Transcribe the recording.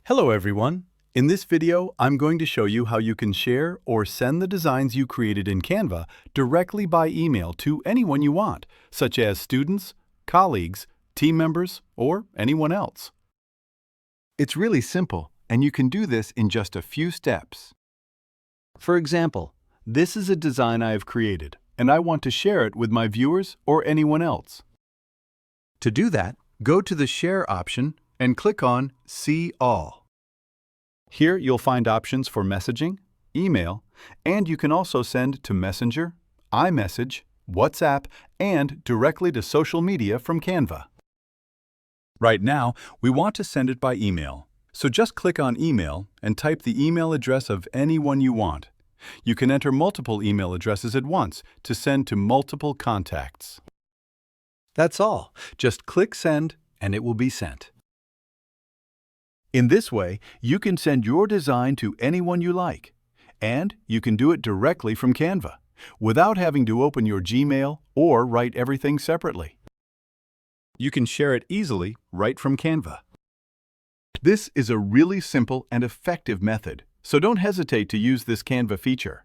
Hello everyone! In this video, I'm going to show you how you can share or send the designs you created in Canva directly by email to anyone you want, such as students, colleagues, team members, or anyone else. It's really simple, and you can do this in just a few steps. For example, this is a design I have created, and I want to share it with my viewers or anyone else. To do that, go to the Share option and click on See All. Here you'll find options for messaging, email, and you can also send to Messenger, iMessage, WhatsApp, and directly to social media from Canva. Right now, we want to send it by email, so just click on Email and type the email address of anyone you want. You can enter multiple email addresses at once to send to multiple contacts. That's all. Just click Send and it will be sent. In this way, you can send your design to anyone you like, and you can do it directly from Canva, without having to open your Gmail or write everything separately. You can share it easily right from Canva. This is a really simple and effective method, so don't hesitate to use this Canva feature.